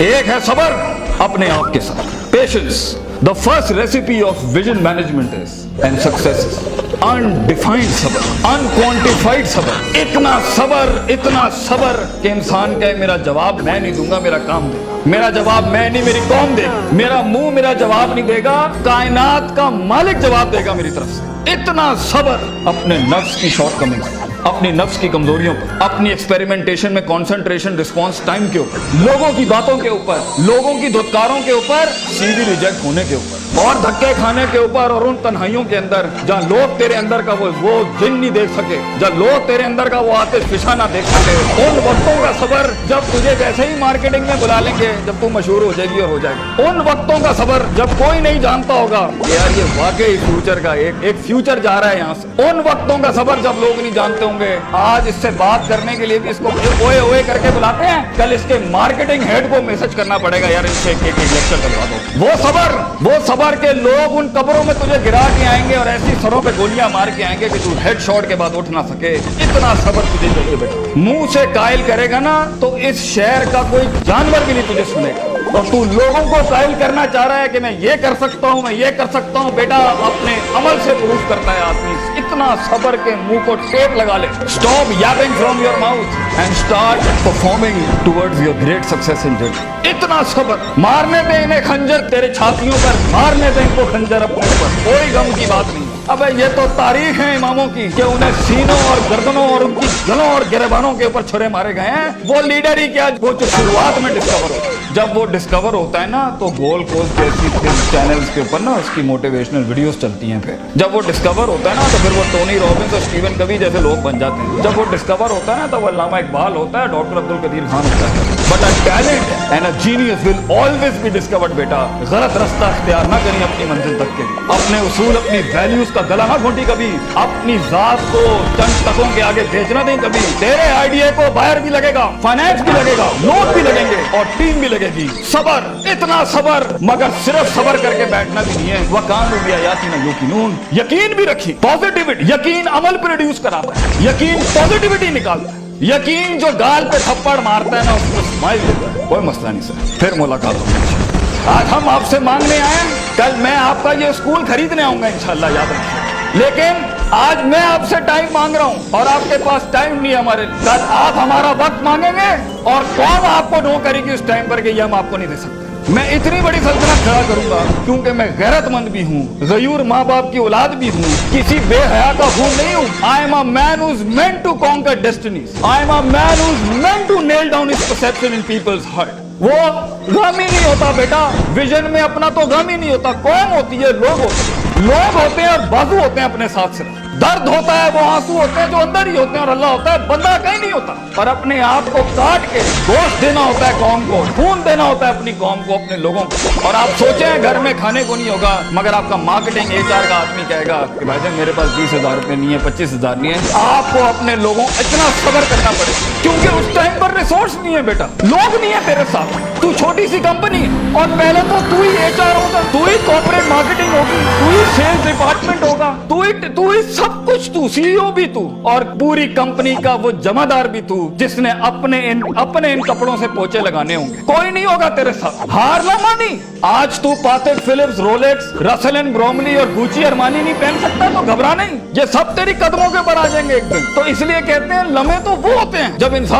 एक है सबर अपने आप के साथ, patience. The first recipe of vision management is and success is undefined सबर, unquantified सबर। इतना सबर कि इंसान कहे मेरा जवाब मैं नहीं दूंगा, मेरा काम देगा। मेरा जवाब मैं नहीं, मेरी कौम देगी। मेरा मुंह मेरा जवाब नहीं देगा, कायनात का मालिक जवाब देगा मेरी तरफ से। इतना सबर अपने नफ्स की शॉर्टकमिंग्स, अपनी नफ्स की कमजोरियों पर, अपनी एक्सपेरिमेंटेशन में कंसंट्रेशन रिस्पांस टाइम के ऊपर, लोगों की बातों के ऊपर, लोगों की धुतकारों के ऊपर, सीधी रिजेक्ट होने के ऊपर और धक्के खाने के ऊपर, और उन तन्हाइयों के अंदर जहाँ लोग तेरे अंदर का वो जिन नहीं देख सके, जब लोग तेरे अंदर का वो आतिश फिशा ना देख सके, उन वक्तों का सबर जब तुझे वैसे ही मार्केटिंग में बुला लेंगे जब तू मशहूर हो जाएगी और हो जाएगी। उन वक्तों का सबर जब कोई नहीं जानता होगा यार ये वाकई फ्यूचर का एक फ्यूचर जा रहा है यहाँ से। उन वक्तों का सबर जब लोग नहीं जानते होंगे, आज इससे बात करने के लिए भी इसको ओए ओए करके बुलाते हैं, कल इसके मार्केटिंग हेड को मैसेज करना पड़ेगा यार इनसे एक लेक्चर करवा दो। वो सबर के लोग उन कब्रों में तुझे गिरा के आएंगे और ऐसी सरों पे गोलियां मार के आएंगे कि तू हेडशॉट के बाद उठ ना सके। इतना सबर तुझे चाहिए बेटा। मुंह से कायल करेगा ना तो इस शहर का कोई जानवर भी नहीं तुझे सुनेगा, और तू लोगों को कायल करना चाह रहा है कि मैं ये कर सकता हूँ, मैं ये कर सकता हूँ। बेटा अपने अमल से प्रूफ करता है आदमी। इतना सबर के मुंह को टेप लगा ले। Stop Yaping from your mouth and start performing towards your great success in journey. इतना सबर। मारने दे इन्हें खंजर तेरे छातियों पर, मारने दे इनको खंजर अपने ऊपर, कोई गम की बात नहीं। अबे ये तो तारीख है इमामों की कि उन्हें सीनों और गर्दनों और उनकी गलों और गिरबानों के ऊपर छुरे मारे गए हैं। वो लीडर ही क्या, वो जो शुरुआत में डिस्कवर होता है, जब वो डिस्कवर होता है ना तो गोल्ड कोस्ट जैसी चैनल्स के ऊपर ना उसकी मोटिवेशनल वीडियोस चलती हैं। फिर जब वो डिस्कवर होता है ना तो फिर वो टोनी रॉबिन्स और स्टीवन कवी जैसे लोग बन जाते हैं। जब वो डिस्कवर होता है ना तो वो अल्लामा इकबाल होता है, डॉक्टर अब्दुल कदीर खान होता है। But a talent and a genius will always be discovered. बेटा गलत रास्ता इख्तियार ना करिए अपनी मंजिल तक के लिए। अपने उसूल, अपनी वैल्यूज का गला ना घोंटी कभी। अपनी जात को चंद टकों के आगे बेचना नहीं कभी। तेरे आइडिया को बाहर भी लगेगा, फाइनेंस भी लगेगा, लोग भी लगेंगे और टीम भी लगेगी। सबर, इतना सबर, मगर सिर्फ सबर करके बैठना भी नहीं है। वकान भी आयाती ना युकीनून, यकीन भी रखी। पॉजिटिविटी, यकीन अमल प्रोड्यूस कराता है, यकीन पॉजिटिविटी निकालता है। यकीन जो गाल पे थप्पड़ मारता है ना उसको स्माइल देता है। कोई मसला नहीं सर, फिर मुलाकात होगी। आज हम आपसे मांगने आए, कल मैं आपका ये स्कूल खरीदने आऊंगा इंशाल्लाह, याद रखिए। लेकिन आज मैं आपसे टाइम मांग रहा हूं और आपके पास टाइम नहीं है हमारे। कल आप हमारा वक्त मांगेंगे और कौन आपको नो करेगी उस टाइम पर कि ये हम आपको नहीं दे सकते। मैं इतनी बड़ी सल्तनत खड़ा करूंगा क्योंकि मैं गैरतमंद भी हूँ, गयूर माँ बाप की औलाद भी हूँ, किसी बेहया का खून नहीं हूँ। I am a man who is meant to conquer destinies. I am a man who is meant to nail down his perception in people's heart. वो गम ही नहीं होता बेटा, विजन में अपना तो गम ही नहीं होता। कौन होती है? लोग होते हैं। लोग होते हैं और बाजू होते हैं अपने साथ से। दर्द होता है, वो आंसू होते हैं जो अंदर ही होते हैं, और अल्लाह होता है, बंदा कहीं नहीं होता। और अपने आप को काट के गोश्त देना होता है कौम को, खून देना होता है अपनी कौम को, अपने लोगों को। और आप सोचें घर में खाने को नहीं होगा, मगर आपका मार्केटिंग HR का आदमी कहेगा कि भाईजान मेरे पास 20,000 रुपए नहीं है, 25,000 नहीं है। आपको अपने लोगों इतना सब्र करना पड़ेगा क्योंकि उस टाइम पर रिसोर्स नहीं है बेटा, लोग नहीं है तेरे साथ। तू छोटी सी कंपनी है और पहले तो तू ही HR होगा, तू ही कॉर्पोरेट मार्केटिंग होगी, तू ही सेल्स डिपार्टमेंट होगा, तू ही सब कुछ, तू CEO भी तू, और पूरी कंपनी का वो जमादार भी तू, जिसने अपने इन कपड़ों से पोछे लगाने होंगे। कोई नहीं होगा तेरे साथ। हार ना मानी। आज तू पातेक Philips, Rolex, Russell and Bromley और गुची अरमानी नहीं पहन सकता तो घबरा नहीं, ये सब तेरी कदमों के ऊपर आ जाएंगे एक दिन। तो इसलिए कहते हैं लम्हे तो वो होते हैं जब इंसान